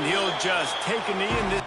and he'll just take a knee and this.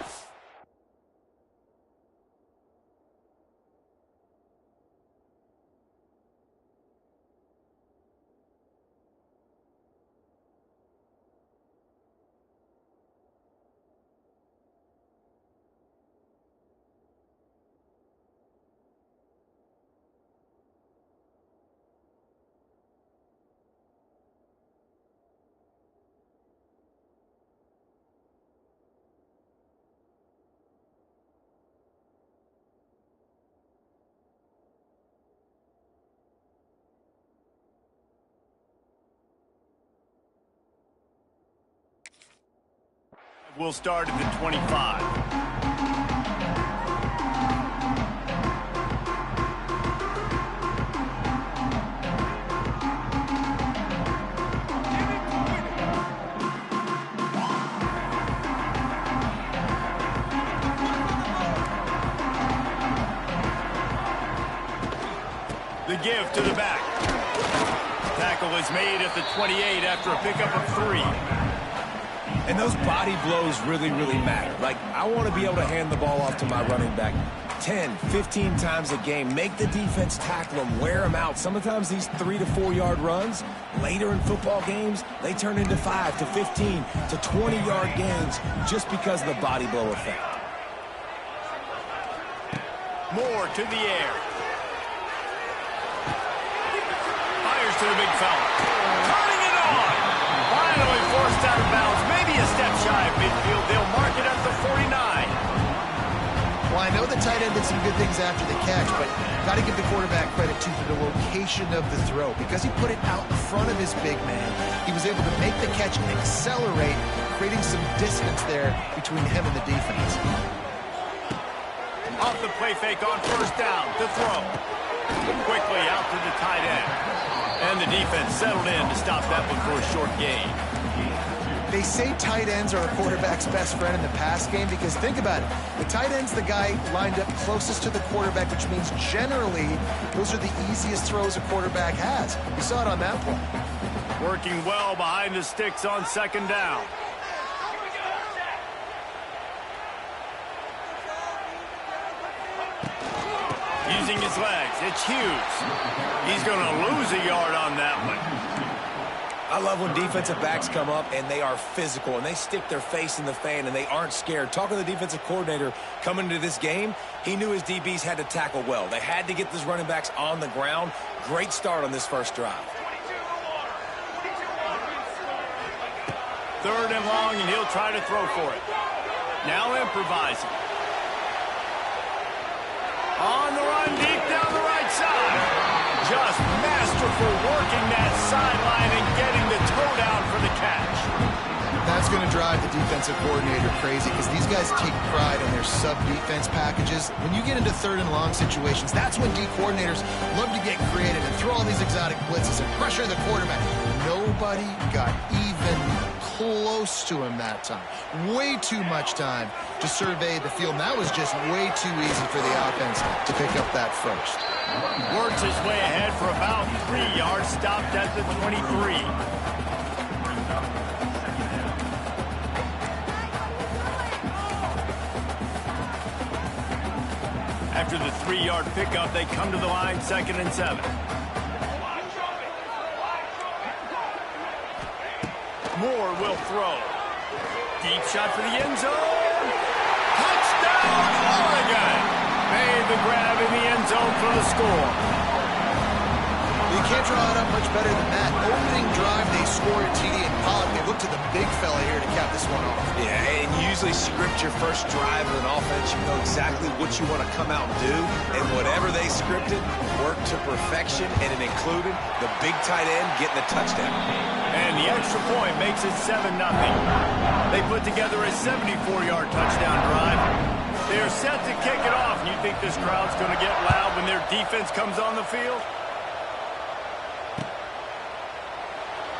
We'll start at the 25. The give to the back. Tackle is made at the 28 after a pickup of 3. And those body blows really, really matter. Like, I want to be able to hand the ball off to my running back 10, 15 times a game. Make the defense tackle them, wear them out. Sometimes these 3 to 4 yard runs, later in football games, they turn into 5 to 15 to 20 yard gains just because of the body blow effect. Moore to the air. Fires to the big fella. Turning it on. Finally forced out of bounds. Maybe a step shy of midfield. They'll mark it at the 49. Well, I know the tight end did some good things after the catch, but got to give the quarterback credit, too, for the location of the throw. Because he put it out in front of his big man, he was able to make the catch and accelerate, creating some distance there between him and the defense. Off the play fake on first down to throw. Quickly out to the tight end. And the defense settled in to stop that one for a short gain. They say tight ends are a quarterback's best friend in the pass game because think about it. The tight end's the guy lined up closest to the quarterback, which means generally those are the easiest throws a quarterback has. You saw it on that play. Working well behind the sticks on second down. Using his legs, it's Hughes. He's going to lose a yard on that one. I love when defensive backs come up and they are physical and they stick their face in the fan and they aren't scared. Talking to the defensive coordinator coming into this game, he knew his DBs had to tackle well. They had to get these running backs on the ground. Great start on this first drive. Third and long, and he'll try to throw for it. Now improvising. On the run, deep down the right side. Just masterful working that sideline and getting the toe down for the catch. That's going to drive the defensive coordinator crazy because these guys take pride in their sub-defense packages. When you get into third and long situations, that's when D coordinators love to get creative and throw all these exotic blitzes and pressure the quarterback. Nobody got even close to him that time. Way too much time to survey the field. And that was just way too easy for the offense to pick up that first. Works his way ahead for about 3 yards, stopped at the 23. After the 3-yard pickup, they come to the line, 2nd and 7. Moore will throw. Deep shot for the end zone. Touchdown, Oregon! Made the grab in the end zone for the score. You can't draw it up much better than that. Opening drive, they score a TD and Pollock. They look to the big fella here to cap this one off. Yeah, and usually script your first drive of an offense. You know exactly what you want to come out and do. And whatever they scripted worked to perfection, and it included the big tight end getting the touchdown. And the extra point makes it 7-0. They put together a 74-yard touchdown drive. They are set to kick it off. You think this crowd's going to get loud when their defense comes on the field?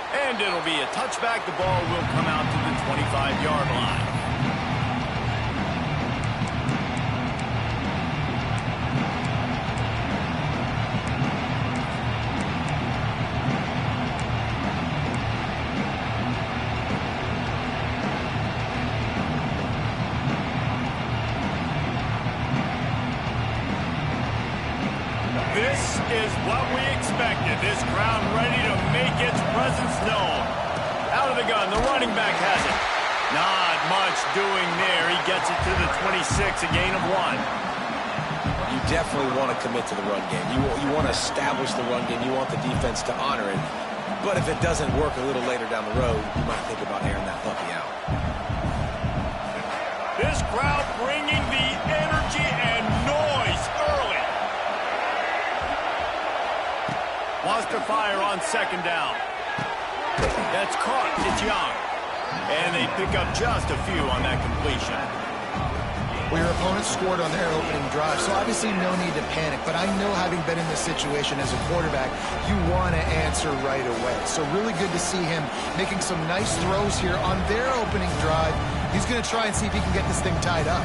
And it'll be a touchback. The ball will come out to the 25-yard line. This crowd ready to make its presence known. Out of the gun, the running back has it. Not much doing there. He gets it to the 26, a gain of 1. You definitely want to commit to the run game. You want to establish the run game. You want the defense to honor it. But if it doesn't work a little later down the road, you might think about airing that puppy out. This crowd bringing the energy and noise early. Wants to fire on second down. That's caught. It's Young. And they pick up just a few on that completion. Well, your opponent scored on their opening drive, so obviously no need to panic. But I know, having been in this situation as a quarterback, you want to answer right away. So really good to see him making some nice throws here on their opening drive. He's going to try and see if he can get this thing tied up.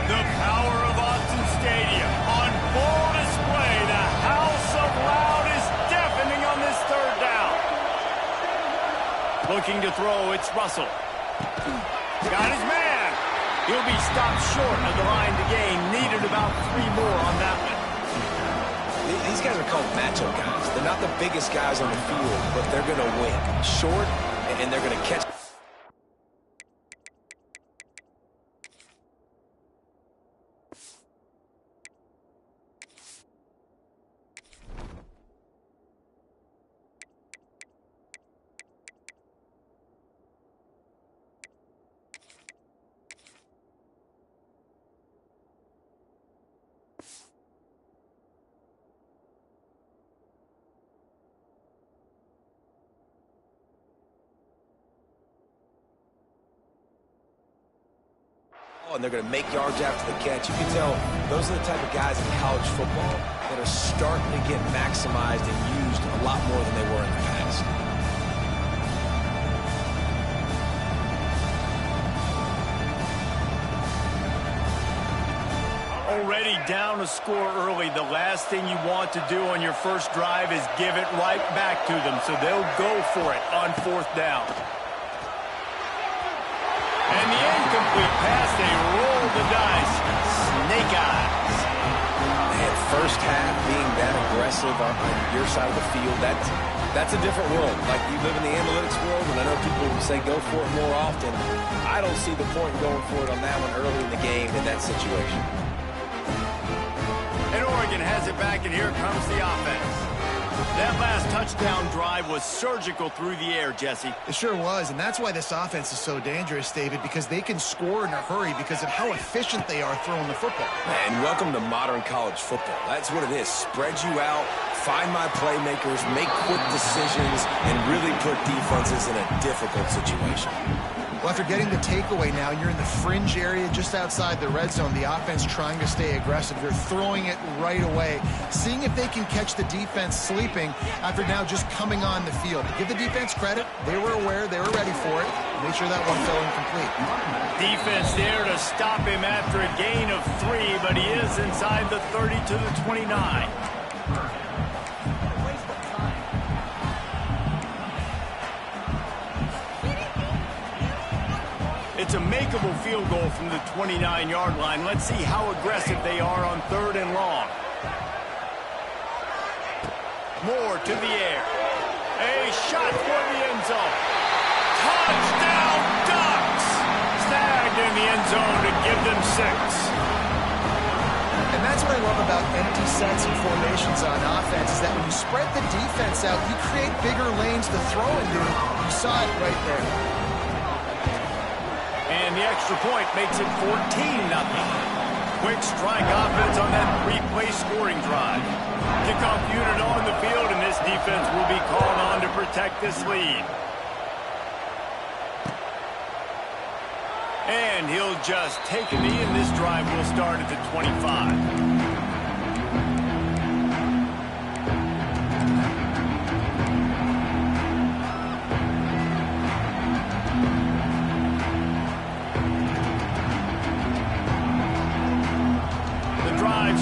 The power of Austin Stadium on full display. The house of loud is deafening on this third down. Looking to throw, it's Russell. Got his man. He'll be stopped short of the line to gain. Needed about 3 more on that one. These guys are called matchup guys. They're not the biggest guys on the field, but they're going to win. Short, and they're going to catch. And they're going to make yards after the catch. You can tell those are the type of guys in college football that are starting to get maximized and used a lot more than they were in the past. Already down a score early. The last thing you want to do on your first drive is give it right back to them. So they'll go for it on fourth down. And the incomplete pass, they roll the dice. Snake eyes. Man, first half being that aggressive on your side of the field, that's a different world. Like, you live in the analytics world, and I know people say go for it more often. I don't see the point in going for it on that one early in the game in that situation. And Oregon has it back, and here comes the offense. That last touchdown drive was surgical through the air, Jesse. It sure was, and that's why this offense is so dangerous, David, because they can score in a hurry because of how efficient they are throwing the football. And welcome to modern college football. That's what it is. Spread you out, find my playmakers, make quick decisions, and really put defenses in a difficult situation. Well, after getting the takeaway now, you're in the fringe area just outside the red zone. The offense trying to stay aggressive. You're throwing it right away, seeing if they can catch the defense sleeping after now just coming on the field. Give the defense credit. They were aware. They were ready for it. Make sure that one fell incomplete. Defense there to stop him after a gain of 3, but he is inside the 30 to the 29. It's a makeable field goal from the 29-yard line. Let's see how aggressive they are on 3rd and long. Moore to the air. A shot for the end zone. Touchdown Ducks! Snagged in the end zone to give them 6. And that's what I love about empty sets and formations on offense, is that when you spread the defense out, you create bigger lanes to throw into. You saw it right there. And the extra point makes it 14-0. Quick strike offense on that 3-play scoring drive. Kickoff unit on the field, and this defense will be called on to protect this lead. And he'll just take a knee, and this drive will start at the 25.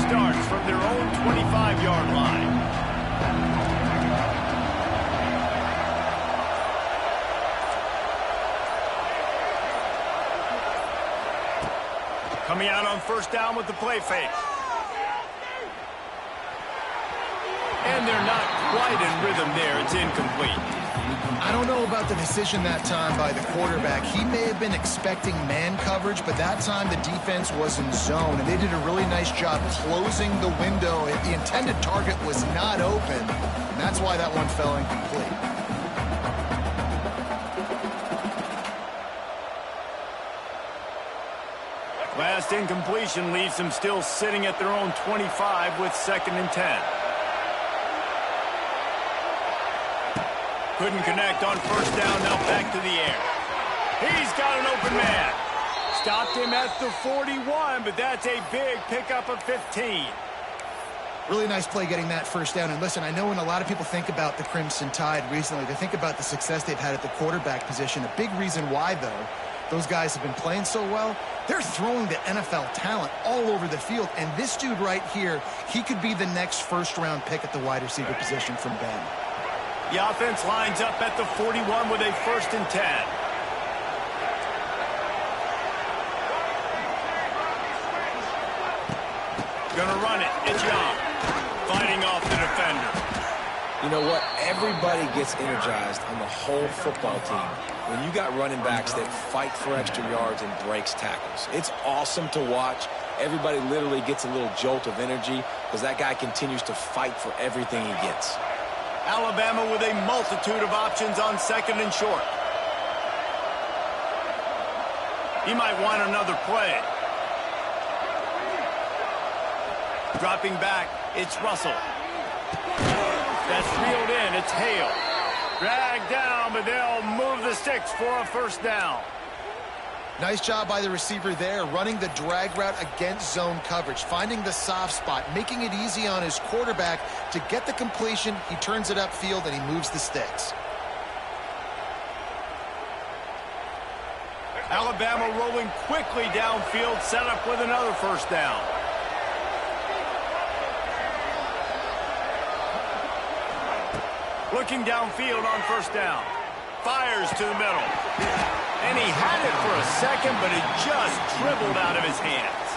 Starts from their own 25-yard line. Coming out on first down with the play fake. And they're not quite in rhythm there. It's incomplete. I don't know about the decision that time by the quarterback. He may have been expecting man coverage, but that time the defense was in zone, and they did a really nice job closing the window. The intended target was not open, and that's why that one fell incomplete. Last incompletion leaves them still sitting at their own 25 with 2nd and 10. Couldn't connect on 1st down, now back to the air. He's got an open man. Stopped him at the 41, but that's a big pickup of 15. Really nice play getting that 1st down. And listen, I know when a lot of people think about the Crimson Tide recently, they think about the success they've had at the quarterback position. A big reason why, though, those guys have been playing so well, they're throwing the NFL talent all over the field. And this dude right here, he could be the next 1st-round pick at the wide receiver position from Bama. The offense lines up at the 41 with a 1st and 10. Gonna run it. It's Young. Fighting off the defender. You know what? Everybody gets energized on the whole football team when you got running backs that fight for extra yards and breaks tackles. It's awesome to watch. Everybody literally gets a little jolt of energy because that guy continues to fight for everything he gets. Alabama with a multitude of options on 2nd and short. He might want another play. Dropping back, it's Russell. That's reeled in, it's Hale. Dragged down, but they'll move the sticks for a 1st down. Nice job by the receiver there, running the drag route against zone coverage, finding the soft spot, making it easy on his quarterback to get the completion. He turns it upfield, and he moves the sticks. Alabama rolling quickly downfield, set up with another 1st down. Looking downfield on 1st down. Fires to the middle. And he had it for a second, but it just dribbled out of his hands.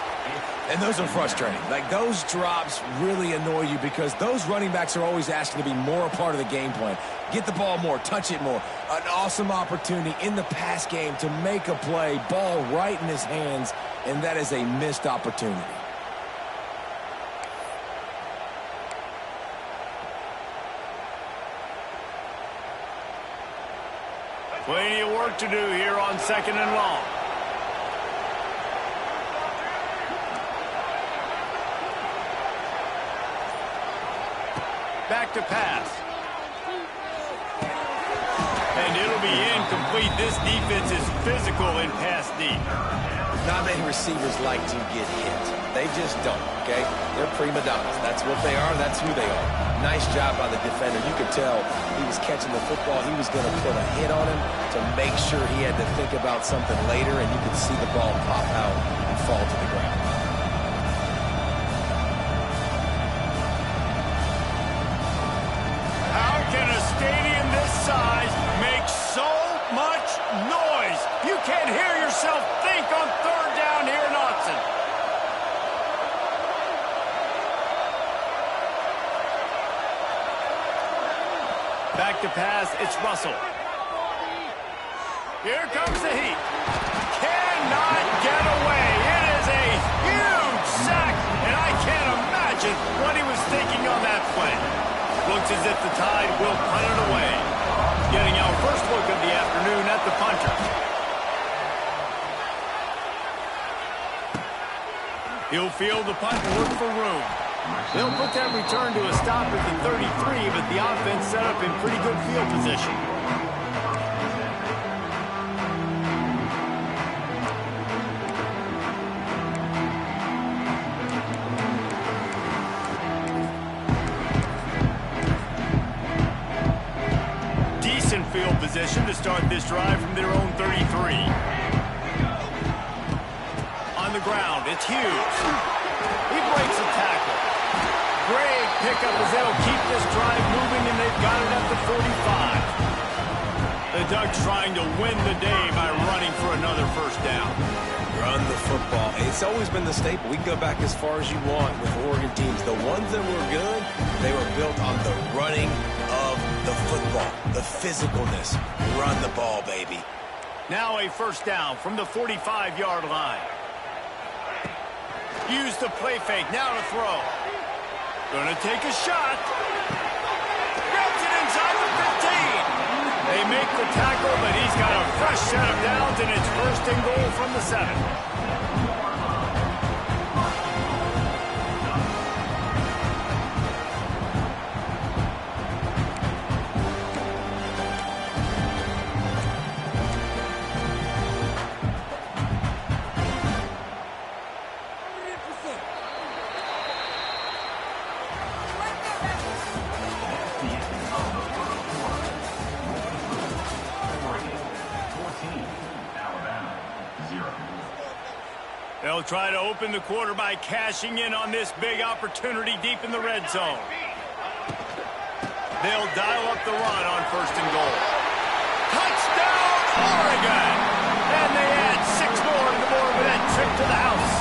And those are frustrating. Like, those drops really annoy you because those running backs are always asking to be more a part of the game plan. Get the ball more, touch it more. An awesome opportunity in the pass game to make a play, ball right in his hands, and that is a missed opportunity. Plenty of work to do here on 2nd and long. Back to pass. And it'll be incomplete. This defense is physical in pass deep. Not many receivers like to get hit. They just don't, okay? They're prima donnas. That's what they are. That's who they are. Nice job by the defender. You could tell he was catching the football. He was going to put a hit on him to make sure he had to think about something later, and you could see the ball pop out and fall to the ground. How can a stadium this size make so much noise? You can't hear yourself think on 3rd down here in Austin. Back to pass, it's Russell. Here comes the heat. Cannot get away. It is a huge sack, and I can't imagine what he was thinking on that play. Looks as if the Tide will punt it away. Getting our first look of the afternoon at the punter. He'll field the punt and look for room. They'll put that return to a stop at the 33, but the offense set up in pretty good field position. Decent field position to start this drive from their own 33. On the ground, it's Hughes. He breaks a tackle. Great pickup as they'll keep this drive moving, and they've got it at the 45. The Ducks trying to win the day by running for another 1st down. Run the football. It's always been the staple. We can go back as far as you want with Oregon teams. The ones that were good, They were built on the running of the football, the physicalness. Run the ball, baby. Now a first down from the 45-yard line. Use the play fake. Now to throw. Gonna take a shot. Grabs it inside the 15. They make the tackle, but he's got a fresh set of downs, and it's first and goal from the 7. They'll try to open the quarter by cashing in on this big opportunity deep in the red zone. They'll dial up the run on first and goal. Touchdown, Oregon! And they add 6 more to the board with that trip to the house.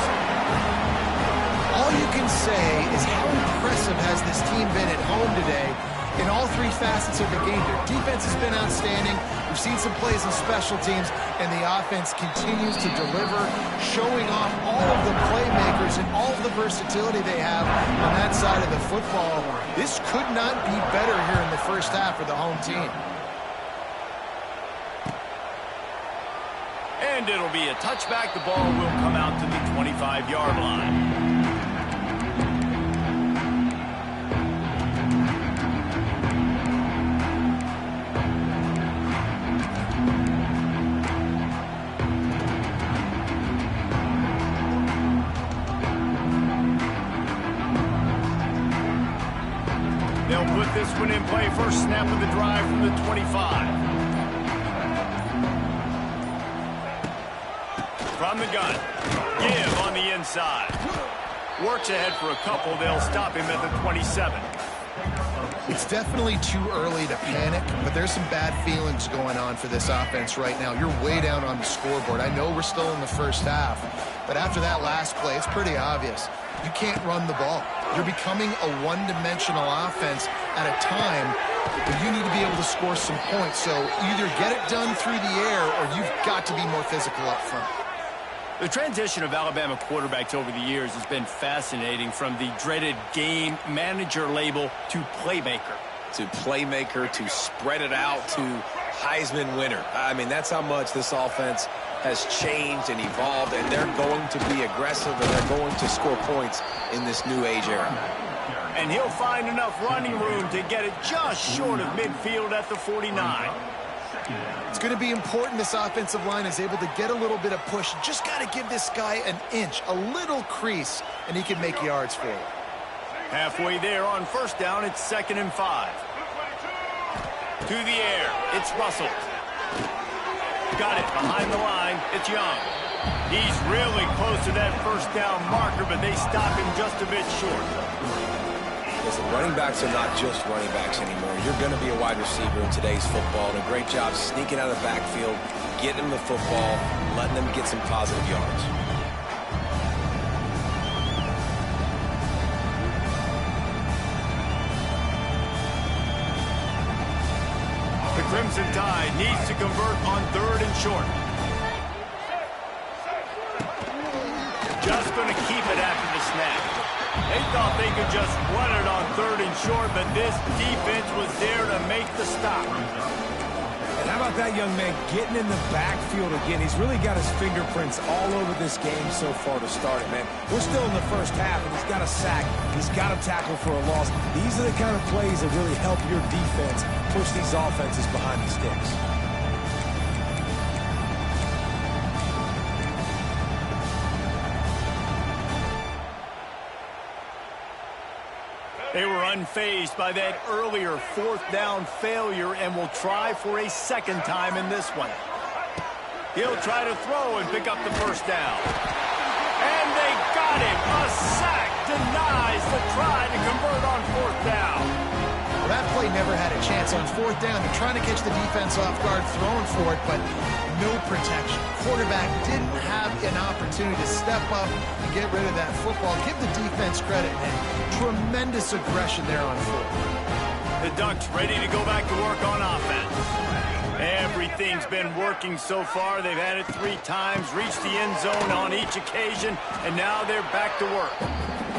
All you can say is how impressive has this team been at home today in all 3 facets of the game. Their defense has been outstanding. We've seen some plays in special teams, and the offense continues to deliver, showing off all of the playmakers and all of the versatility they have on that side of the football. This could not be better here in the first half for the home team. And it'll be a touchback. The ball will come out to the 25-yard line. They'll put this one in play. First snap of the drive from the 25. From the gun. Give on the inside. Works ahead for a couple. They'll stop him at the 27. It's definitely too early to panic, but there's some bad feelings going on for this offense right now. You're way down on the scoreboard. I know we're still in the first half, but after that last play, it's pretty obvious. You can't run the ball. You're becoming a one-dimensional offense at a time where you need to be able to score some points. So either get it done through the air or you've got to be more physical up front. The transition of Alabama quarterbacks over the years has been fascinating, from the dreaded game manager label to playmaker. To playmaker, to spread it out, to Heisman winner. I mean, that's how much this offense has changed and evolved, and they're going to be aggressive, and they're going to score points in this new age era. And he'll find enough running room to get it just short of midfield at the 49. It's going to be important this offensive line is able to get a little bit of push. Just got to give this guy an inch, a little crease, and he can make yards for you. Halfway there on first down, it's 2nd and 5. To the air, it's Russell. Got it behind the line, it's Young. He's really close to that first down marker, but they stop him just a bit short. Listen, running backs are not just running backs anymore. You're going to be a wide receiver in today's football, and a great job sneaking out of the backfield, getting them the football, letting them get some positive yards. The Crimson Tide needs to convert on 3rd and short. Just going to keep it after the snap. They thought they could just run it on 3rd and short, but this defense was there to make the stop. And how about that young man getting in the backfield again? He's really got his fingerprints all over this game so far to start it, man. We're still in the first half, and he's got a sack. He's got a tackle for a loss. These are the kind of plays that really help your defense push these offenses behind the sticks. They were unfazed by that earlier 4th down failure and will try for a 2nd time in this one. He'll try to throw and pick up the first down. And they got him. A sack denies the try to convert on 4th down. Well, that play never had a chance. On fourth down, they're trying to catch the defense off guard, throwing for it, but no protection. Quarterback didn't have an opportunity to step up and get rid of that football. Give the defense credit, man. Tremendous aggression there on fourth. The Ducks ready to go back to work on offense. Everything's been working so far. They've had it 3 times, reached the end zone on each occasion, and now they're back to work.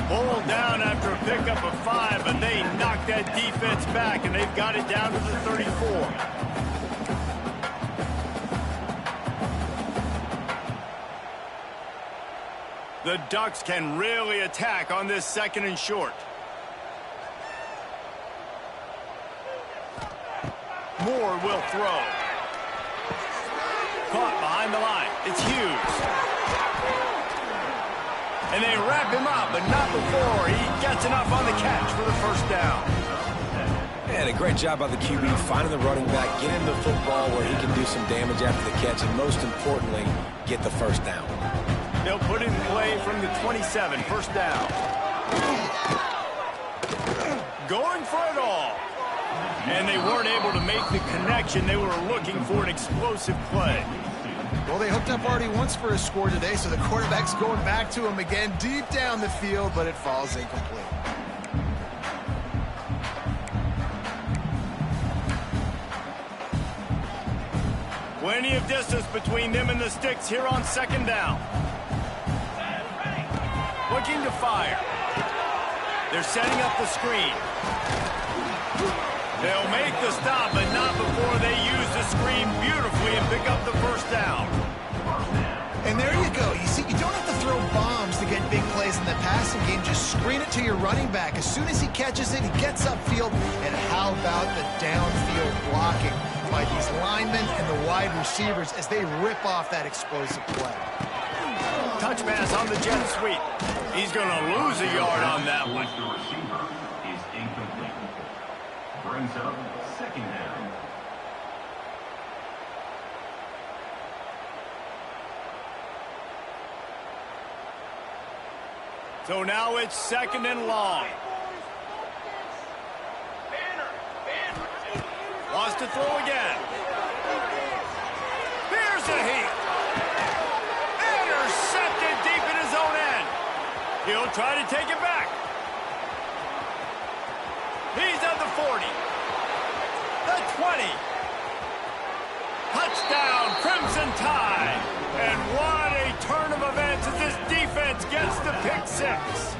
Pulled down after a pickup of 5, but they knocked that defense back, and they've got it down to the 34. The Ducks can really attack on this 2nd and short. Moore will throw. Caught behind the line. It's Hughes. And they wrap him up, but not before he gets enough on the catch for the first down. And a great job by the QB finding the running back, getting the football where he can do some damage after the catch, and most importantly, get the first down. They'll put it in play from the 27, first down. Going for it all. And they weren't able to make the connection. They were looking for an explosive play. Well, they hooked up already once for a score today, so the quarterback's going back to him again deep down the field, but it falls incomplete. Plenty of distance between them and the sticks here on 2nd down. Looking to fire. They're setting up the screen. They'll make the stop, but not before they use the screen beautifully and pick up the first down. And there you go. You see, you don't have to throw bombs to get big plays in the passing game. Just screen it to your running back. As soon as he catches it, he gets upfield. And how about the downfield blocking by these linemen and the wide receivers as they rip off that explosive play. Touch pass on the jet sweep. He's going to lose a yard on that one. The receiver is incomplete. Brings up 2nd down. So now it's 2nd and long. Wants to throw again. Here's a heat. Intercepted deep in his own end. He'll try to take it back. He's at the 40. The 20. Touchdown, Crimson Tide. And what a turn of events as this defense gets the pick 6.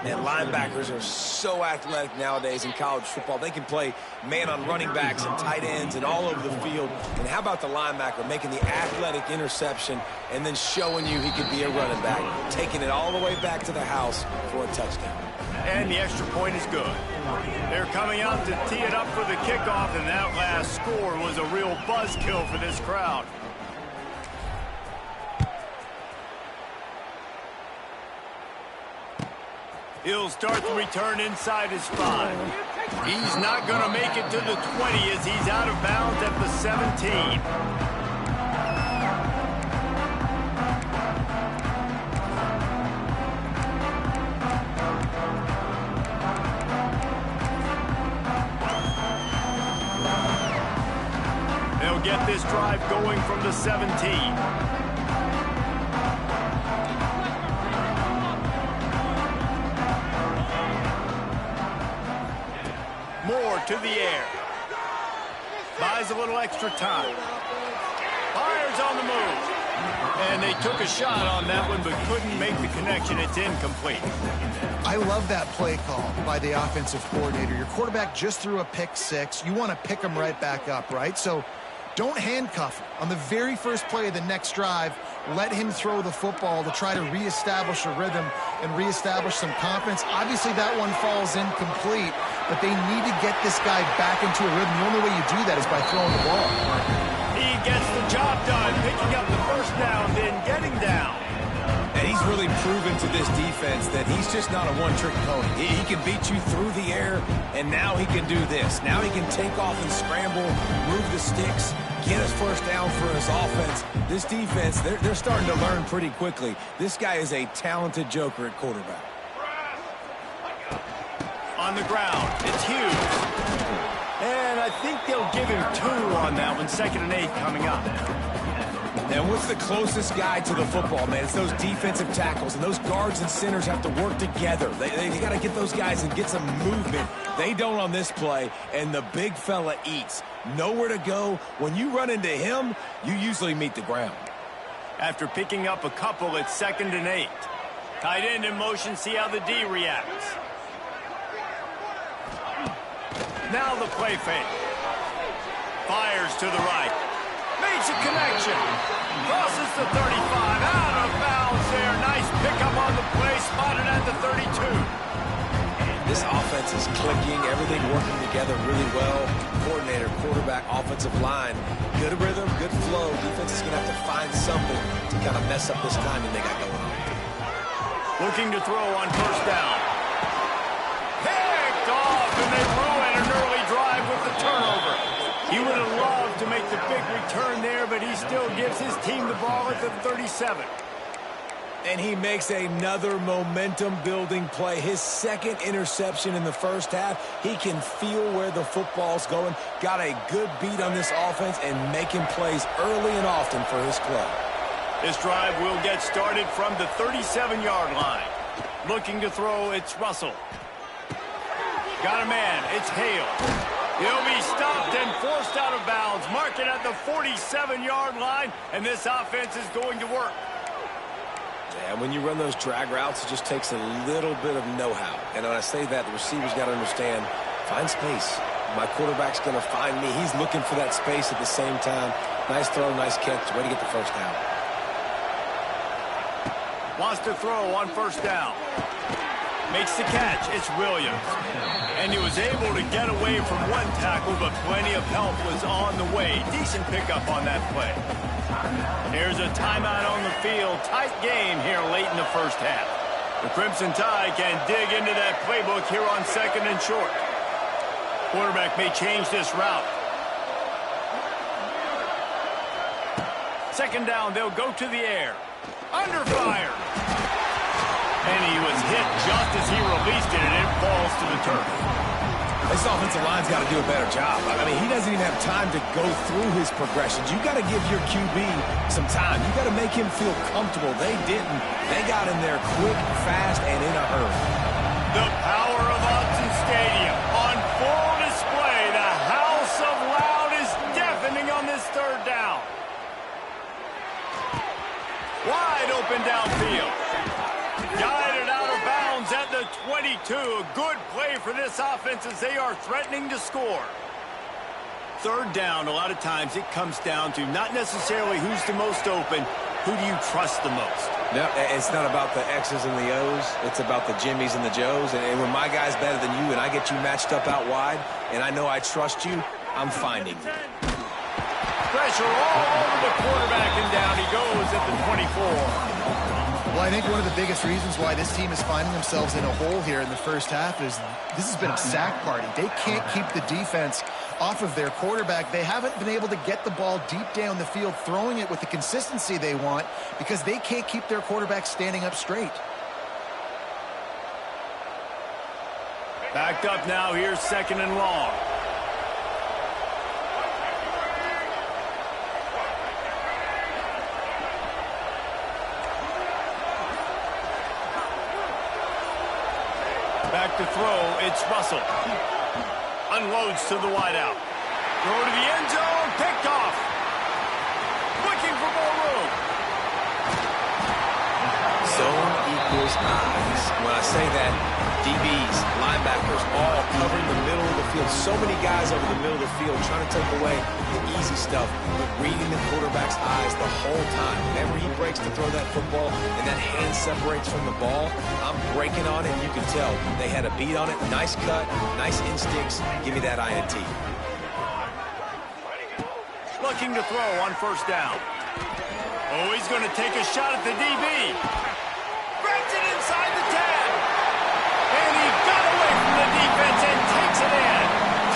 And linebackers are so athletic nowadays in college football. They can play man on running backs and tight ends and all over the field. And how about the linebacker making the athletic interception and then showing you he could be a running back, taking it all the way back to the house for a touchdown. And the extra point is good. They're coming out to tee it up for the kickoff, and that last score was a real buzzkill for this crowd. He'll start the return inside his 5. He's not going to make it to the 20 as he's out of bounds at the 17. They'll get this drive going from the 17. Moore to the air. Buys a little extra time. Fires on the move. And they took a shot on that one but couldn't make the connection. It's incomplete. I love that play call by the offensive coordinator. Your quarterback just threw a pick 6. You want to pick him right back up, right? So don't handcuff him. On the very first play of the next drive, let him throw the football to try to reestablish a rhythm and reestablish some confidence. Obviously, that one falls incomplete, but they need to get this guy back into a rhythm. The only way you do that is by throwing the ball. He gets the job done, picking up the first down, then getting down. And he's really proven to this defense that he's just not a one-trick pony. He can beat you through the air, and now he can do this. Now he can take off and scramble, move the sticks, get his first down for his offense. This defense, they're starting to learn pretty quickly. This guy is a talented joker at quarterback. On the ground, it's Hughes. And I think they'll give him 2 on that one. 2nd and 8 coming up. And what's the closest guy to the football, man? It's those defensive tackles, and those guards and centers have to work together. They got to get those guys and get some movement. They don't on this play, and the big fella eats. Nowhere to go. When you run into him, you usually meet the ground. After picking up a couple, it's 2nd and 8. Tight end in motion, see how the D reacts. Now the play fake. Fires to the right. Makes a connection. Crosses the 35. Out of bounds there. Nice pickup on the play. Spotted at the 32. This offense is clicking. Everything working together really well. Coordinator, quarterback, offensive line. Good rhythm, good flow. Defense is going to have to find something to kind of mess up this timing they got going on. Looking to throw on 1st down. Picked off, and they ruin an early drive with the turnover. He would have loved to make the big return there, but he still gives his team the ball at the 37. And he makes another momentum-building play. His 2nd interception in the first half. He can feel where the football's going. Got a good beat on this offense and making plays early and often for his club. This drive will get started from the 37-yard line. Looking to throw, it's Russell. Got a man, it's Hale. He'll be stopped and forced out of bounds. Mark it at the 47-yard line, and this offense is going to work. Yeah, when you run those drag routes, it just takes a little bit of know-how. And when I say that, the receivers got to understand, find space. My quarterback's going to find me. He's looking for that space at the same time. Nice throw, nice catch. Way to get the 1st down. Wants to throw on 1st down. Makes the catch. It's Williams. And he was able to get away from one tackle, but plenty of help was on the way. Decent pickup on that play. Here's a timeout on the field. Tight game here late in the first half. The Crimson Tide can dig into that playbook here on 2nd and short. Quarterback may change this route. 2nd down, they'll go to the air. Under fire. And he was hit just as he released it, and it falls to the turf. This offensive line's got to do a better job. I mean, he doesn't even have time to go through his progressions. You got to give your QB some time. You got to make him feel comfortable. They didn't. They got in there quick, fast, and in a hurry. The power of Autzen Stadium on full display. The house of loud is deafening on this 3rd down. Wide open downfield. Guided out of bounds at the 22. A good play for this offense as they are threatening to score. 3rd down, a lot of times it comes down to not necessarily who's the most open, who do you trust the most? No, it's not about the X's and the O's. It's about the Jimmies and the Joes. And when my guy's better than you and I get you matched up out wide and I know I trust you, I'm finding you. Pressure all over the quarterback, and down he goes at the 24. Well, I think one of the biggest reasons why this team is finding themselves in a hole here in the first half is this has been a sack party. They can't keep the defense off of their quarterback. They haven't been able to get the ball deep down the field, throwing it with the consistency they want because they can't keep their quarterback standing up straight. Backed up now, here's 2nd and long. Back to throw, it's Russell. Unloads to the wideout. Throw to the end zone, picked off. Looking for more room. Zone equals eyes. When I say that, DBs, linebackers, all covering the middle of the field. So many guys over the middle of the field trying to take away the easy stuff, but reading the quarterback's eyes the whole time. Whenever he breaks to throw that football and that hand separates from the ball, I'm breaking on it. You can tell they had a beat on it. Nice cut, nice instincts. Give me that INT. Looking to throw on 1st down. Oh, he's going to take a shot at the DB. Grabs it inside the 10. And he got away from the defense and takes it in.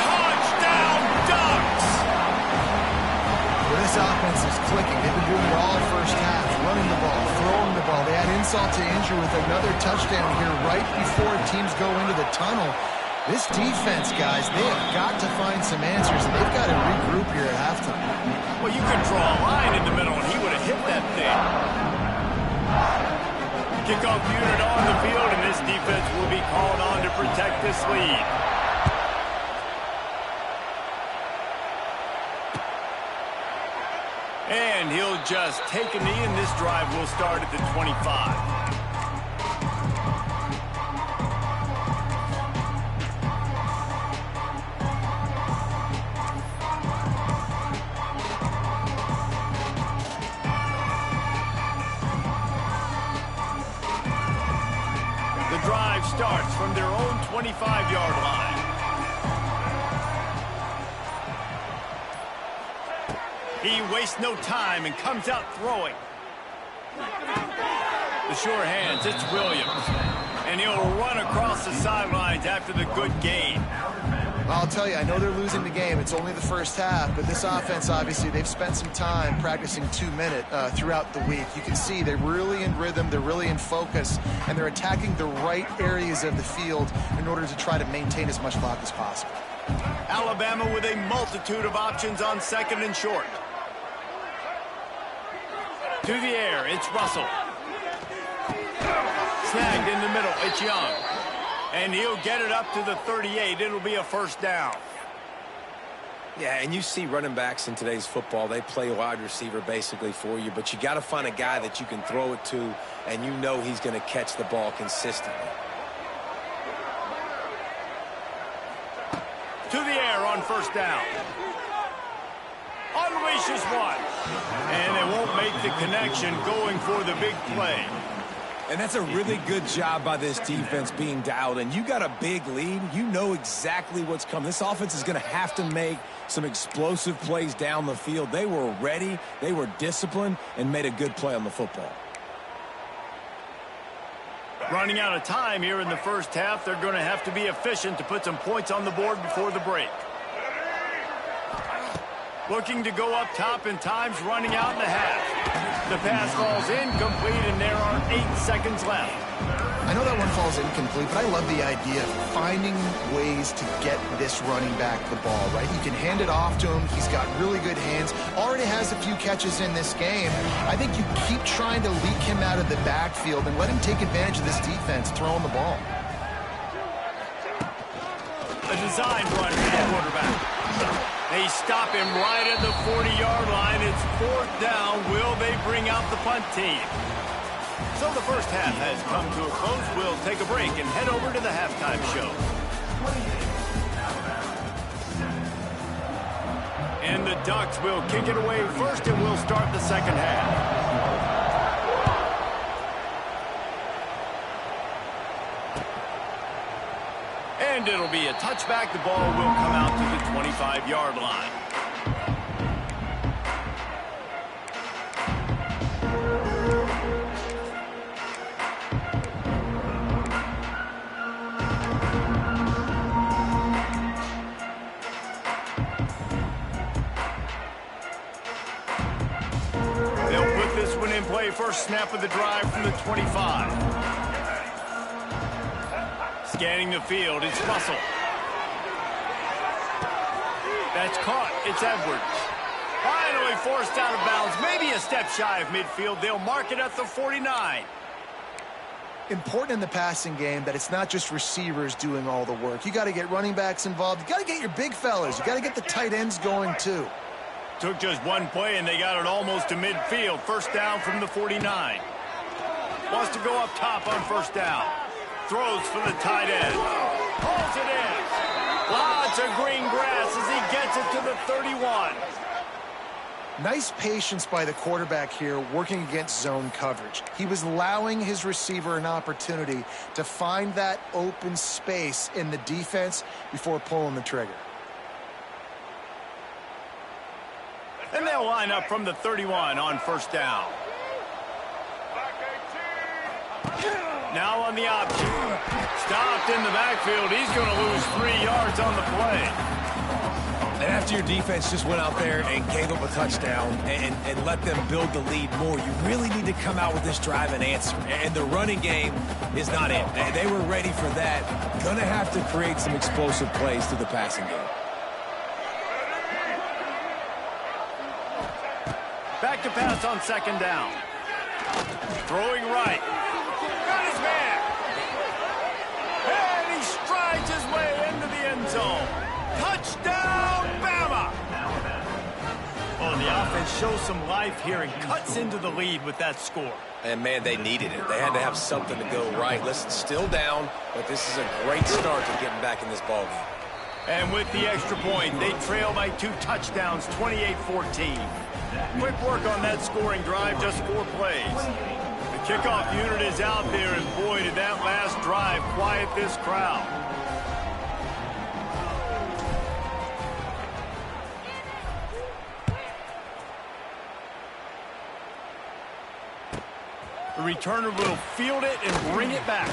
Touchdown, Ducks! Well, this offense is clicking. They've been doing it all first half, running the ball, throwing the ball. They had insult to injury with another touchdown here right before teams go into the tunnel. This defense, guys, they have got to find some answers, and they've got to regroup here at halftime. Well, you could draw a line in the middle, and he would have hit that thing. Kickoff unit on the field, and this defense will be called on to protect this lead. And he'll just take a knee, and this drive will start at the 25. The drive starts from their own 25-yard line. He wastes no time and comes out throwing. The sure hands, it's Williams. And he'll run across the sidelines after the good gain. I'll tell you, I know they're losing the game. It's only the first half, but this offense, obviously, they've spent some time practicing 2-minute throughout the week. You can see they're really in rhythm, they're really in focus, and they're attacking the right areas of the field in order to try to maintain as much clock as possible. Alabama with a multitude of options on second and short. To the air, it's Russell. Snagged in the middle, it's Young. And he'll get it up to the 38. It'll be a first down. Yeah, and you see running backs in today's football, they play wide receiver basically for you, but you got to find a guy that you can throw it to, and you know he's going to catch the ball consistently. To the air on first down. Unleashes one. And they won't make the connection going for the big play. And that's a really good job by this defense being dialed in. You got a big lead. You know exactly what's coming. This offense is going to have to make some explosive plays down the field. They were ready, they were disciplined, and made a good play on the football. Running out of time here in the first half. They're going to have to be efficient to put some points on the board before the break. Looking to go up top, and time's running out in the half. The pass falls incomplete, and there are 8 seconds left. I know that one falls incomplete, but I love the idea of finding ways to get this running back the ball, right? You can hand it off to him. He's got really good hands. Already has a few catches in this game. I think you keep trying to leak him out of the backfield and let him take advantage of this defense throwing the ball. A design run for the quarterback. They stop him right at the 40-yard line. It's fourth down. Will they bring out the punt team? So the first half has come to a close. We'll take a break and head over to the halftime show. And the Ducks will kick it away first, and we'll start the second half. And it'll be a touchback. The ball will come out to the 25-yard line. They'll put this one in play. First snap of the drive from the 25. Scanning the field, it's Russell. That's caught, it's Edwards. Finally forced out of bounds, maybe a step shy of midfield. They'll mark it at the 49. Important in the passing game that it's not just receivers doing all the work. You got to get running backs involved. You got to get your big fellas. You got to get the tight ends going too. Took just one play, and they got it almost to midfield. First down from the 49. Wants to go up top on first down. Throws for the tight end. Pulls it in. Lots of green grass as he gets it to the 31. Nice patience by the quarterback here working against zone coverage. He was allowing his receiver an opportunity to find that open space in the defense before pulling the trigger. And they'll line up from the 31 on first down. Now on the option. Stopped in the backfield. He's going to lose 3 yards on the play. And after your defense just went out there and gave up a touchdown and let them build the lead more, you really need to come out with this drive and answer. And the running game is not it. They were ready for that. Gonna have to create some explosive plays through the passing game. Back to pass on second down. Throwing right. Got his man. And he strides his way into the end zone. Touchdown, Bama! Oh, the offense shows some life here and cuts into the lead with that score. And, man, they needed it. They had to have something to go right. Listen, still down, but this is a great start to getting back in this ballgame. And with the extra point, they trail by 2 touchdowns, 28-14. Quick work on that scoring drive, just 4 plays. The kickoff unit is out there, and boy, did that last drive quiet this crowd. The returner will field it and bring it back.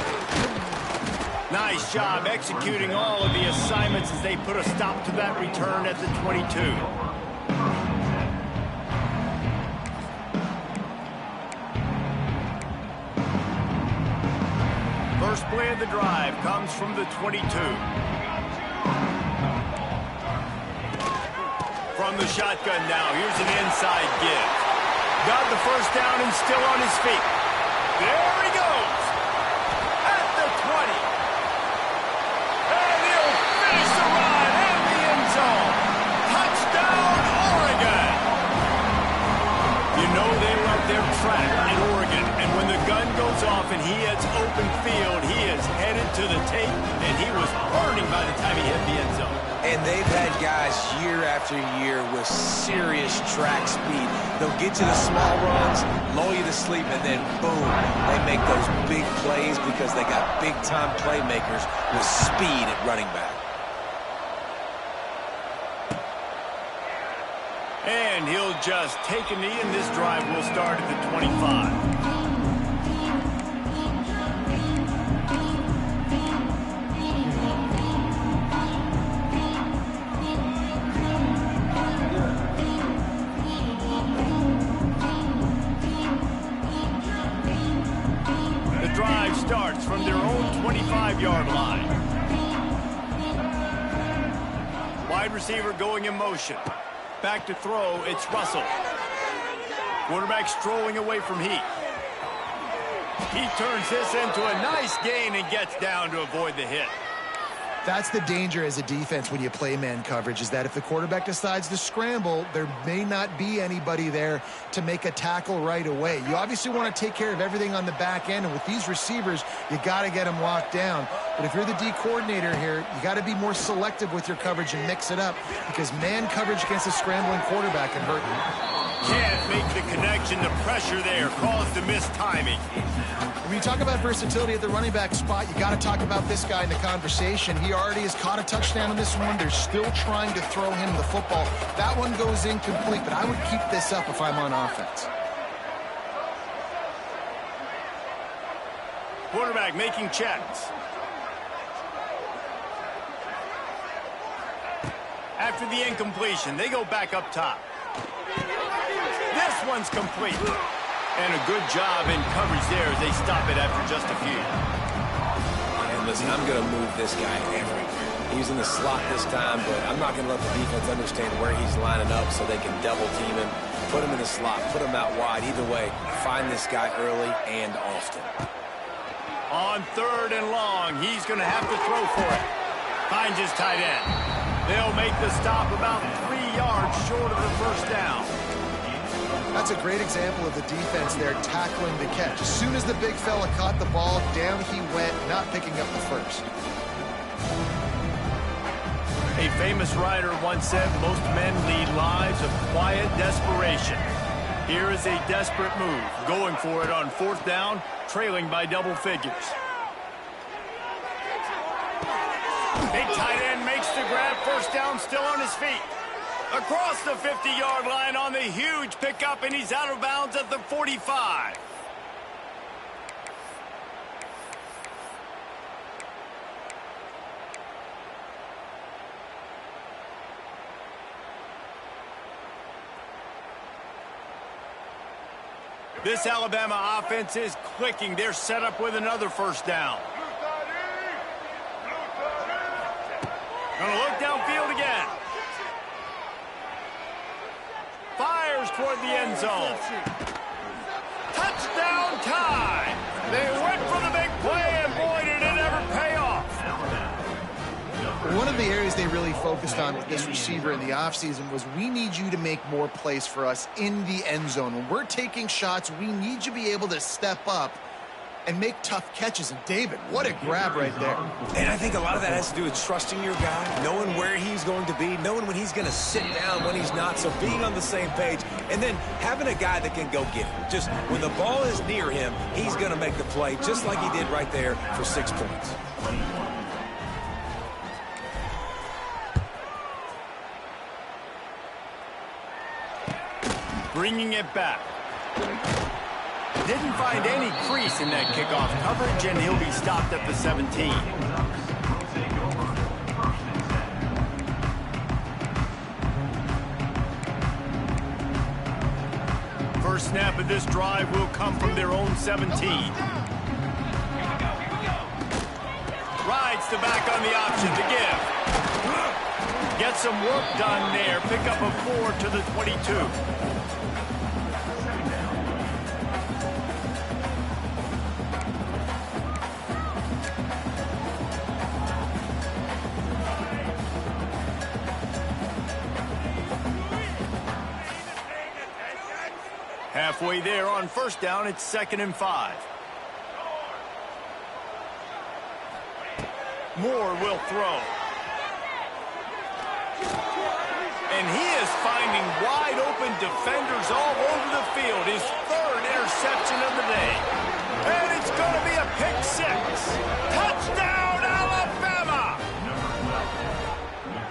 Nice job executing all of the assignments as they put a stop to that return at the 22. First play of the drive comes from the 22. From the shotgun now, here's an inside give. Got the first down and still on his feet. There he goes. At the 20. And he'll finish the run in the end zone. Touchdown, Oregon. You know they love their track in Oregon. And when the gun goes off and he hits open field, he is headed to the tape, and he was burning by the time he hit the end zone. And they've had guys year after year with serious track speed. They'll get you the small runs, lull you to sleep, and then boom, they make those big plays because they got big-time playmakers with speed at running back. And he'll just take a knee, and this drive will start at the 25. Starts from their own 25-yard line. Wide receiver going in motion. Back to throw, it's Russell. Quarterback strolling away from Heath. He turns this into a nice gain and gets down to avoid the hit. That's the danger as a defense when you play man coverage, is that if the quarterback decides to scramble, there may not be anybody there to make a tackle right away. You obviously want to take care of everything on the back end, and with these receivers, you got to get them locked down. But if you're the D coordinator here, you got to be more selective with your coverage and mix it up, because man coverage against a scrambling quarterback can hurt you. Can't make the connection. The pressure there caused the missed timing. When you talk about versatility at the running back spot, you got to talk about this guy in the conversation. He already has caught a touchdown in this one. They're still trying to throw him the football. That one goes incomplete, but I would keep this up if I'm on offense. Quarterback making checks. After the incompletion, they go back up top. This one's complete. And a good job in coverage there as they stop it after just a few. And listen, I'm going to move this guy everywhere. He's in the slot this time, but I'm not going to let the defense understand where he's lining up so they can double team him, put him in the slot, put him out wide. Either way, find this guy early and often. On 3rd and long, he's going to have to throw for it. Finds his tight end. They'll make the stop about 3 yards short of the first down. That's a great example of the defense there tackling the catch. As soon as the big fella caught the ball, down he went, not picking up the first. A famous writer once said, most men lead lives of quiet desperation. Here is a desperate move, going for it on 4th down, trailing by double figures. Big tight end makes the grab, first down, still on his feet. Across the 50-yard line on the huge pickup, and he's out of bounds at the 45. This Alabama offense is clicking. They're set up with another first down. Gonna look downfield again. Fires toward the end zone. Touchdown time. They went for the big play, and boy, did it ever pay off. One of the areas they really focused on with this receiver in the offseason was we need you to make more plays for us in the end zone. When we're taking shots, we need you to be able to step up and make tough catches. And David, what a grab right there. And I think a lot of that has to do with trusting your guy, knowing where he's going to be, knowing when he's going to sit down, when he's not, so being on the same page, and then having a guy that can go get it. Just when the ball is near him, he's going to make the play, just like he did right there for 6 points. Bringing it back. Didn't find any crease in that kickoff coverage, and he'll be stopped at the 17. First snap of this drive will come from their own 17. Rides the back on the option to give. Get some work done there. Pick up a 4 to the 22. Halfway there on first down, it's 2nd and 5. Moore will throw. And he is finding wide open defenders all over the field. His 3rd interception of the day. And it's going to be a pick 6. Touchdown, Alabama!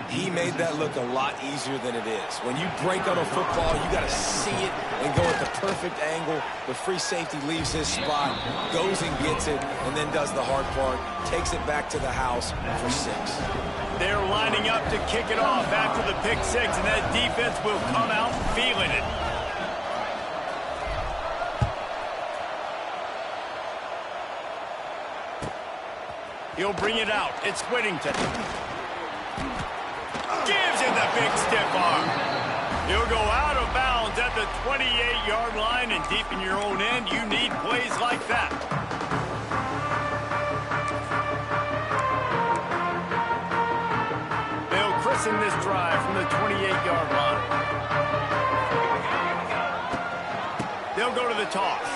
He made that look a lot easier than it is. When you break on a football, you got to see it and go at the perfect angle. The free safety leaves his spot, goes and gets it, and then does the hard part, takes it back to the house for 6. They're lining up to kick it off after the pick 6, and that defense will come out feeling it. He'll bring it out. It's Whittington. Gives him the big stiff arm. He'll go out of bounds at the 28-yard line, and deep in your own end, you need plays like that. They'll christen this drive from the 28-yard line. They'll go to the toss.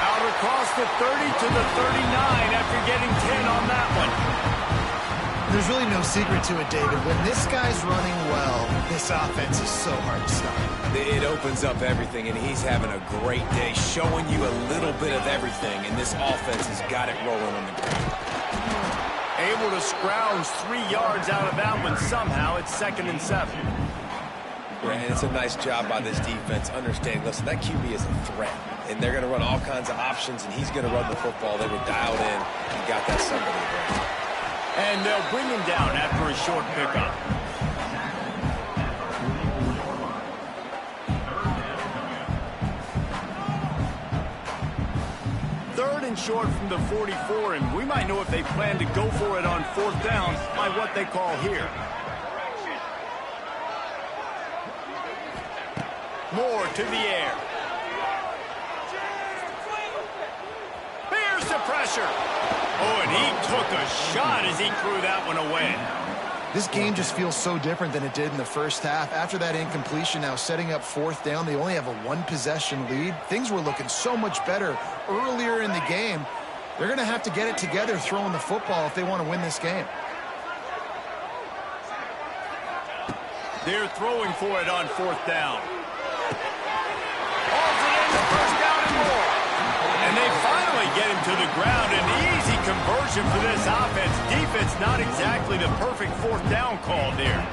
Out across the 30 to the 39 after getting 10 on that one. There's really no secret to it, David. When this guy's running well, this offense is so hard to stop. It opens up everything, and he's having a great day, showing you a little bit of everything, and this offense has got it rolling on the ground. Able to scrounge 3 yards out of that one somehow. It's 2nd and 7. Yeah, and it's a nice job by this defense understanding, listen, that QB is a threat, and they're going to run all kinds of options, and he's going to run the football. They were dialed in and got that second and goal. And they'll bring him down after a short pickup. Third and short from the 44, and we might know if they plan to go for it on 4th down by what they call here. Moore to the air. Here's the pressure. Oh, and he took a shot as he threw that one away. This game just feels so different than it did in the first half. After that incompletion, now setting up 4th down, they only have a 1-possession lead. Things were looking so much better earlier in the game. They're going to have to get it together throwing the football if they want to win this game. They're throwing for it on 4th down. Holds it in the first down and more. And they finally get him to the ground. An easy conversion for this offense. Defense not exactly the perfect 4th down call there.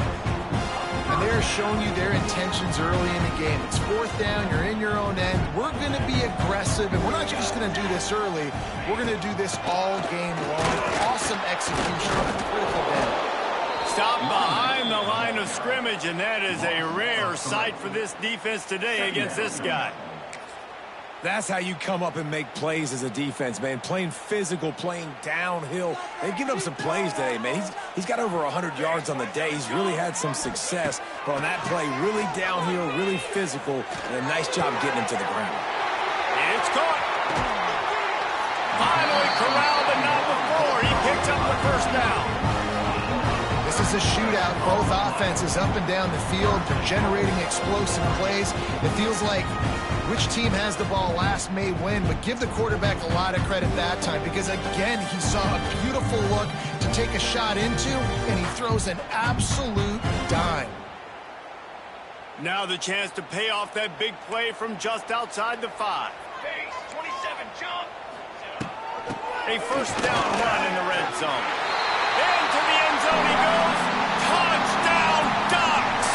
And they're showing you their intentions early in the game. It's 4th down. You're in your own end. We're going to be aggressive, and we're not just going to do this early. We're going to do this all game long. Awesome execution on a critical down. Stop behind the line of scrimmage, and that is a rare sight for this defense today against this guy. That's how you come up and make plays as a defense, man. Playing physical, playing downhill. They've given up some plays today, man. He's got over 100 yards on the day. He's really had some success. But on that play, really downhill, really physical, and a nice job getting him to the ground. It's caught. Finally corralled, but not before. He picks up the first down. This is a shootout. Both offenses up and down the field. They're generating explosive plays. It feels like which team has the ball last may win, but give the quarterback a lot of credit that time because, again, he saw a beautiful look to take a shot into, and he throws an absolute dime. Now the chance to pay off that big play from just outside the 5. Base, 27, jump. A first down run in the red zone. Into the end zone he goes. Touchdown, Ducks!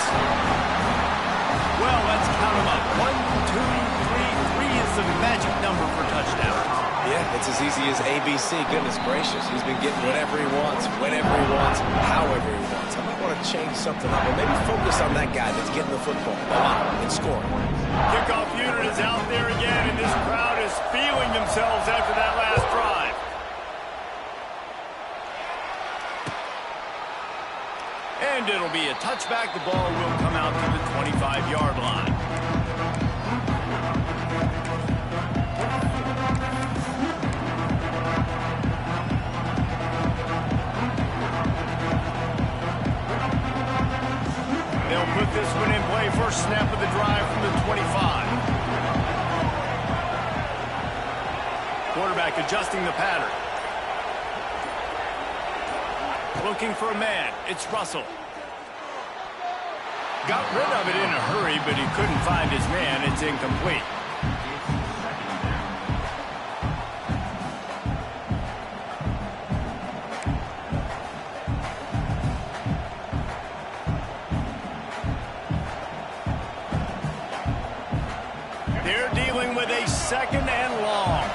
Well, let's count them up. 1, 2, 3. 3 is the magic number for touchdowns. Yeah, it's as easy as ABC. Goodness gracious. He's been getting whatever he wants, whenever he wants, however he wants. I might want to change something up, or maybe focus on that guy that's getting the football a lot and scoring. Kickoff unit is out there again, and this crowd is feeling themselves after that last drive. And it'll be a touchback. The ball will come out to the 25-yard line. They'll put this one in play. First snap of the drive from the 25. Quarterback adjusting the pattern. Looking for a man. It's Russell. Got rid of it in a hurry, but he couldn't find his man. It's incomplete. They're dealing with a second and long.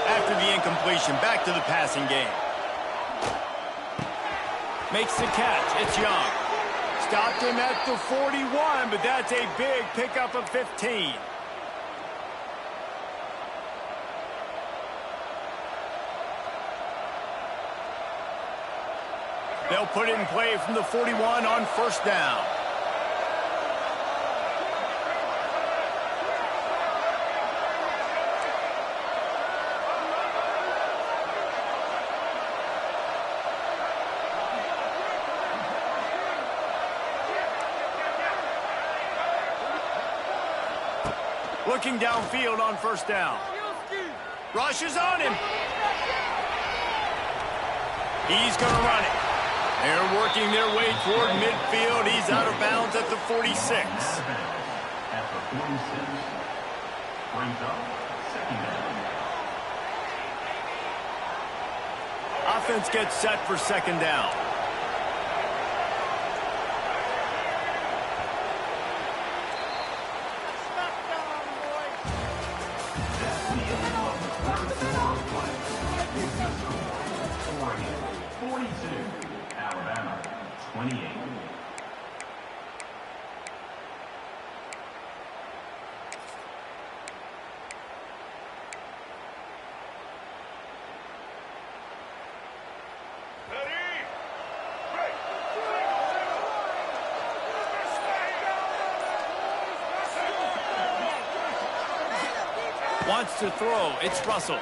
After the incompletion, back to the passing game. Makes the catch. It's Young. Stopped him at the 41, but that's a big pickup of 15. They'll put it in play from the 41 on first down. Looking downfield on first down. Rush is on him. He's going to run it. They're working their way toward midfield. He's out of bounds at the 46. At the 46. Brings up second down. Offense gets set for second down. Alabama, 28. Wants to throw. It's Russell.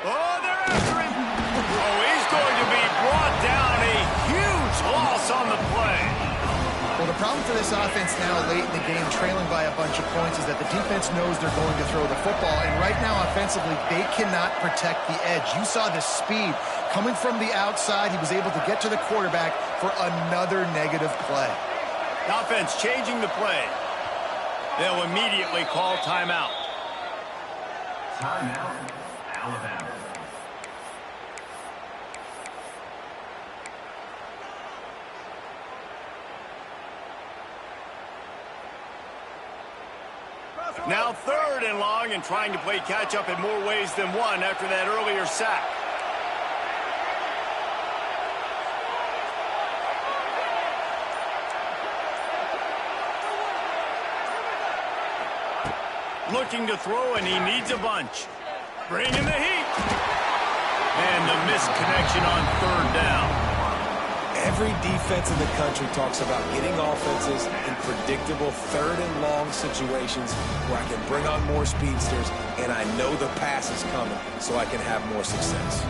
Oh, they're after him. Oh, he's going to be brought down. A huge loss on the play. Well, the problem for this offense now late in the game, trailing by a bunch of points, is that the defense knows they're going to throw the football. And right now, offensively, they cannot protect the edge. You saw the speed coming from the outside. He was able to get to the quarterback for another negative play. The offense changing the play. They'll immediately call timeout. Timeout, Alabama. Now 3rd and long and trying to play catch-up in more ways than one after that earlier sack. Looking to throw, and he needs a bunch. Bringing the heat. And the missed connection on 3rd down. Every defense in the country talks about getting offenses in predictable 3rd and long situations where I can bring on more speedsters and I know the pass is coming so I can have more success.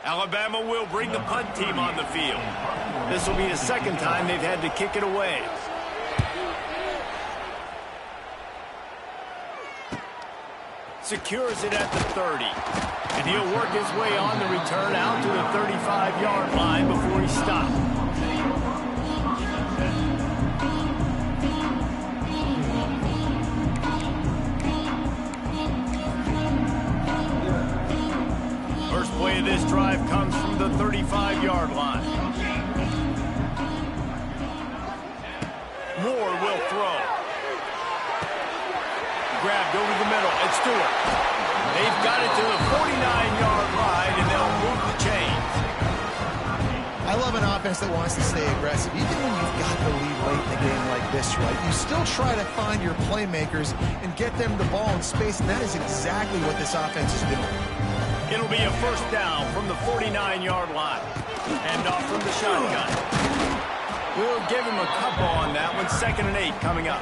Alabama will bring the punt team on the field. This will be the 2nd time they've had to kick it away. Secures it at the 30. And he'll work his way on the return out to the 35-yard line before he stops. Play of this drive comes from the 35-yard line. Moore will throw. Grabbed over the middle. It's Stewart. They've got it to the 49-yard line, and they'll move the chains. I love an offense that wants to stay aggressive. Even when you've got the lead late in the game like this, right, you still try to find your playmakers and get them the ball in space, and that is exactly what this offense is doing. It'll be a 1st down from the 49-yard line. And off from the shotgun. We'll give him a couple on that one. 2nd and 8 coming up.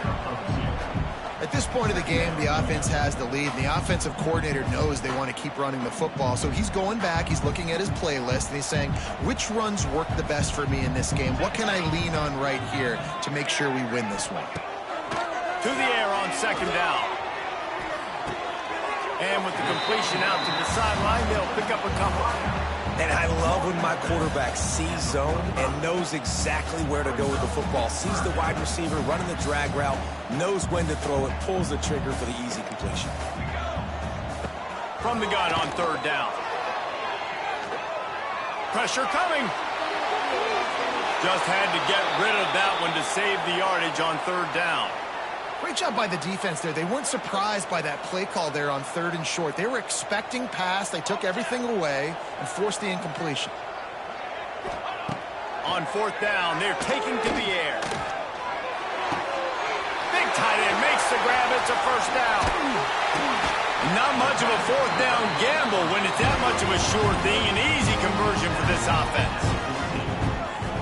At this point of the game, the offense has the lead, and the offensive coordinator knows they want to keep running the football. So he's going back, he's looking at his playlist, and he's saying, which runs work the best for me in this game? What can I lean on right here to make sure we win this one? To the air on 2nd down. And with the completion out to the sideline, they'll pick up a couple. And I love when my quarterback sees zone and knows exactly where to go with the football. Sees the wide receiver running the drag route, knows when to throw it, pulls the trigger for the easy completion. From the gun on 3rd down. Pressure coming. Just had to get rid of that one to save the yardage on 3rd down. Great job by the defense there. They weren't surprised by that play call there on 3rd and short. They were expecting pass. They took everything away and forced the incompletion. On 4th down, they're taking to the air. Big tight end makes the grab. It's a 1st down. Not much of a 4th down gamble when it's that much of a sure thing. An easy conversion for this offense.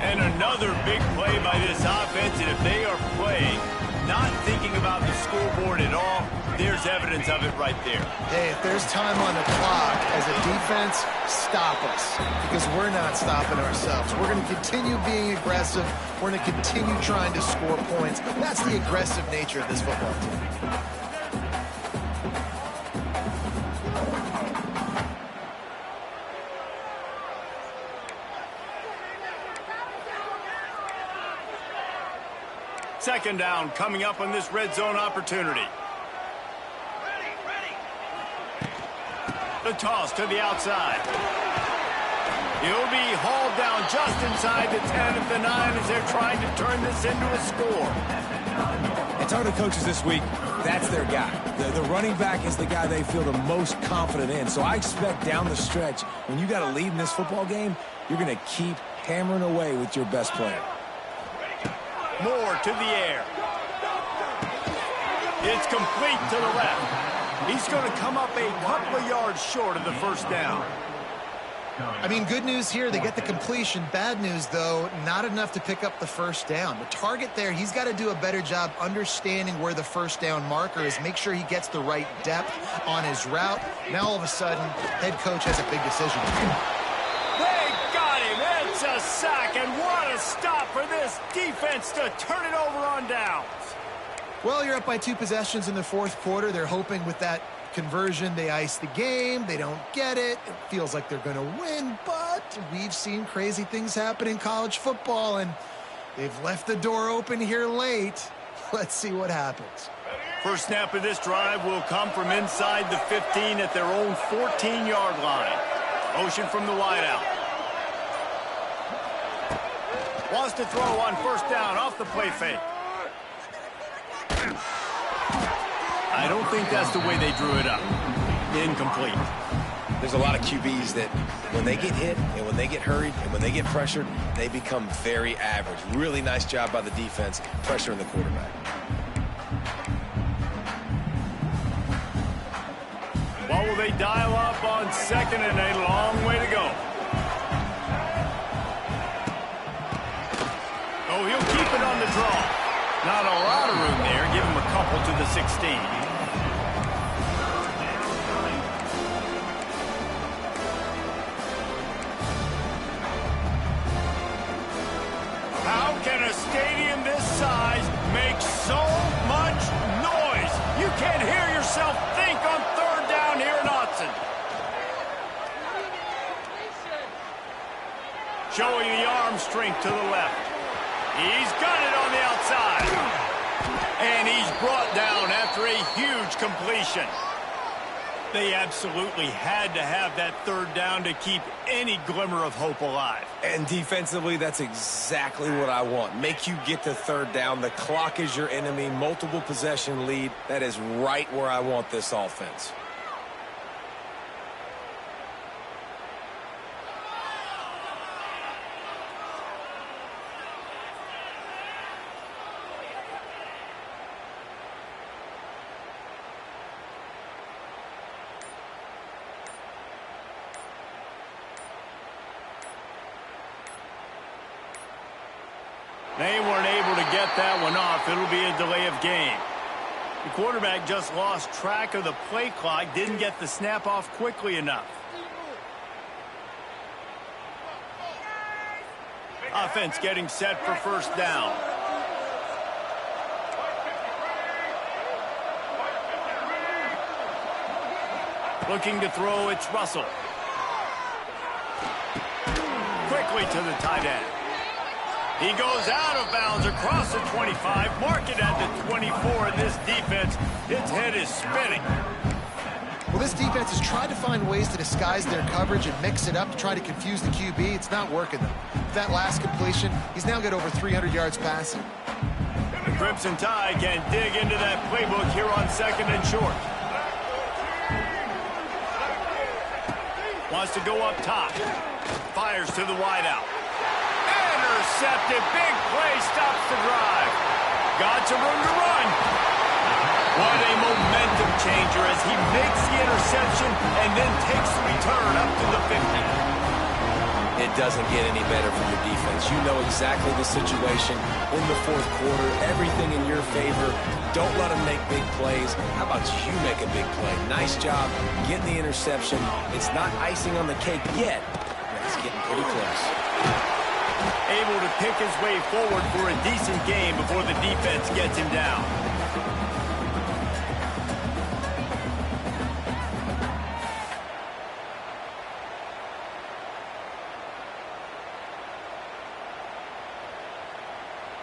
And another big play by this offense. And if they are playing not thinking about the scoreboard at all, there's evidence of it right there. Hey, if there's time on the clock as a defense, stop us. Because we're not stopping ourselves. We're going to continue being aggressive. We're going to continue trying to score points. That's the aggressive nature of this football team. Second down coming up on this red zone opportunity. The toss to the outside. He'll be hauled down just inside the 10 at the 9 as they're trying to turn this into a score. And talking to coaches this week, that's their guy. The running back is the guy they feel the most confident in. So I expect down the stretch, when you got a lead in this football game, you're going to keep hammering away with your best player. Moore to the air. It's complete to the left. He's going to come up a couple of yards short of the 1st down. I mean, good news here, they get the completion. Bad news, though, not enough to pick up the 1st down. The target there, he's got to do a better job understanding where the 1st down marker is, make sure he gets the right depth on his route. Now, all of a sudden, head coach has a big decision. They got him. It's a sack, and what a stop for this defense to turn it over on downs. Well, you're up by 2 possessions in the 4th quarter. They're hoping with that conversion they ice the game. They don't get it. It feels like they're going to win, but we've seen crazy things happen in college football, and They've left the door open here late. Let's see what happens. First snap of this drive will come from inside the 15 at their own 14-yard line. Motion from the wideout. Wants to throw on first down off the play fake. I don't think that's the way they drew it up. Incomplete. There's a lot of QBs that when they get hit and when they get hurried and when they get pressured, they become very average. Really nice job by the defense pressuring the quarterback. What will they dial up on second and a long way to go? Oh, he'll keep it on the draw. Not a lot of room there. Give him a couple to the 16. How can a stadium this size make so much noise? You can't hear yourself think on third down here in Autzen. Showing the arm strength to the left. He's got it on the outside. And he's brought down after a huge completion. They absolutely had to have that third down to keep any glimmer of hope alive. And defensively, that's exactly what I want. Make you get to third down. The clock is your enemy. Multiple possession lead. That is right where I want this offense. They weren't able to get that one off. It'll be a delay of game. The quarterback just lost track of the play clock, didn't get the snap off quickly enough. Offense getting set for first down. Looking to throw, it's Russell. Quickly to the tight end. He goes out of bounds across the 25, mark it at the 24, and this defense, its head is spinning. Well, this defense has tried to find ways to disguise their coverage and mix it up to try to confuse the QB. It's not working, though. With that last completion, he's now got over 300 yards passing. The Crimson Tide can dig into that playbook here on second and short. Wants to go up top. Fires to the wideout. Intercepted. Big play. Stops the drive. Got some room to run. What a momentum changer as he makes the interception and then takes the return up to the 50. It doesn't get any better for your defense. You know exactly the situation in the fourth quarter. Everything in your favor. Don't let them make big plays. How about you make a big play? Nice job getting the interception. It's not icing on the cake yet, but it's getting pretty close. Able to pick his way forward for a decent game before the defense gets him down.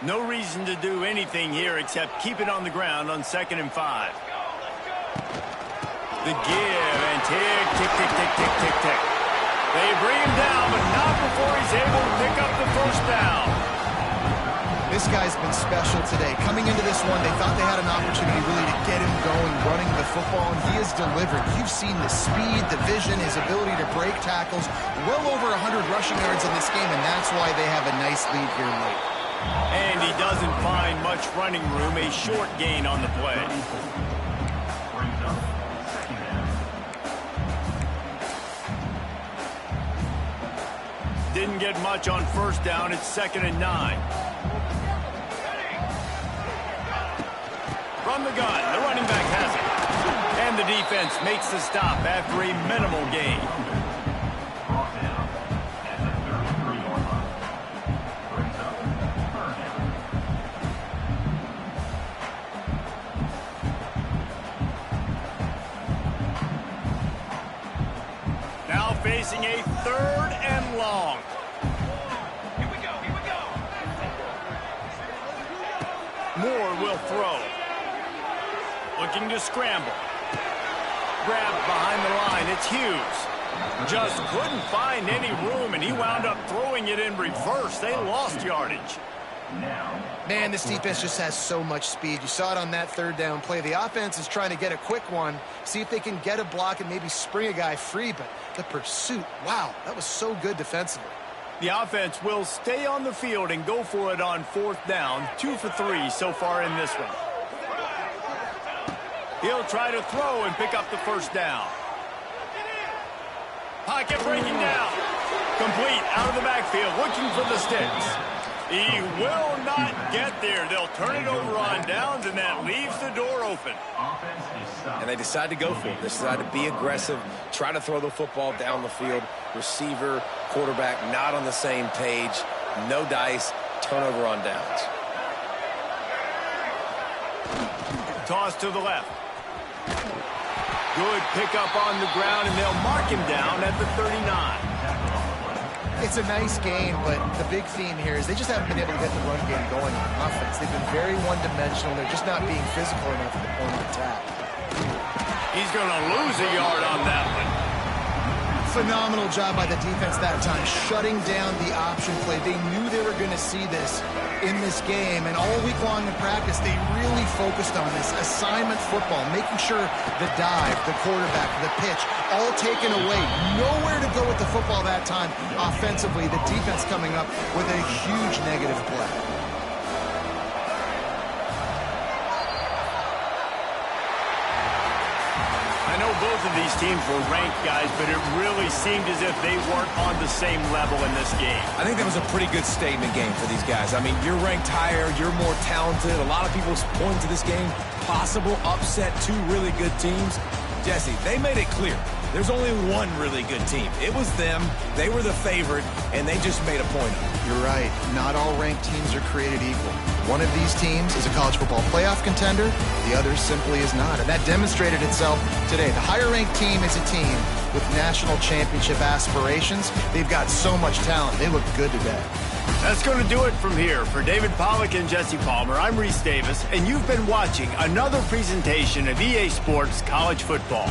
No reason to do anything here except keep it on the ground on 2nd and 5. The give and tick, tick, tick, tick, tick, tick, tick. They bring him down, but not before he's able to pick up the first down. This guy's been special today. Coming into this one, they thought they had an opportunity really to get him going, running the football, and he has delivered. You've seen the speed, the vision, his ability to break tackles. Well over 100 rushing yards in this game, and that's why they have a nice lead here late. And he doesn't find much running room, a short gain on the play. Didn't get much on first down. It's 2nd and 9. From the gun, the running back has it. And the defense makes the stop after a minimal gain. Now facing a 3rd and long. Here we go, here we go. Moore will throw. Looking to scramble. Grabbed behind the line. It's Hughes. Just couldn't find any room, and he wound up throwing it in reverse. They lost yardage. Man, this defense just has so much speed. You saw it on that third down play. The offense is trying to get a quick one, see if they can get a block and maybe spring a guy free, but the pursuit, wow, that was so good defensively. The offense will stay on the field and go for it on 4th down. 2 for 3 so far in this one. He'll try to throw and pick up the first down. Pocket breaking down. Complete out of the backfield, looking for the sticks. He will not get there. They'll turn it over on downs, and that leaves the door open. And they decide to go for it. They decide to be aggressive, try to throw the football down the field. Receiver, quarterback, not on the same page. No dice, turnover on downs. Toss to the left. Good pickup on the ground, and they'll mark him down at the 39. It's a nice game, but the big theme here is they just haven't been able to get the run game going on offense. They've been very one-dimensional. They're just not being physical enough at the point of attack. He's going to lose a yard on that one. Phenomenal job by the defense that time, shutting down the option play. They knew they were going to see this in this game, and all week long in practice, they really focused on this assignment football, making sure the dive, the quarterback, the pitch, all taken away. Nowhere to go with the football that time offensively. The defense coming up with a huge negative play. I know both of these teams were ranked, guys, but it really seemed as if they weren't on the same level in this game. I think that was a pretty good statement game for these guys. I mean, you're ranked higher, you're more talented. A lot of people point to this game, possible upset, 2 really good teams. Jesse, they made it clear. There's only one really good team. It was them. They were the favorite, and they just made a point of it. You're right. Not all ranked teams are created equal. One of these teams is a college football playoff contender. The other simply is not. And that demonstrated itself today. The higher-ranked team is a team with national championship aspirations. They've got so much talent. They look good today. That's going to do it from here. For David Pollack and Jesse Palmer, I'm Reese Davis, and you've been watching another presentation of EA Sports College Football.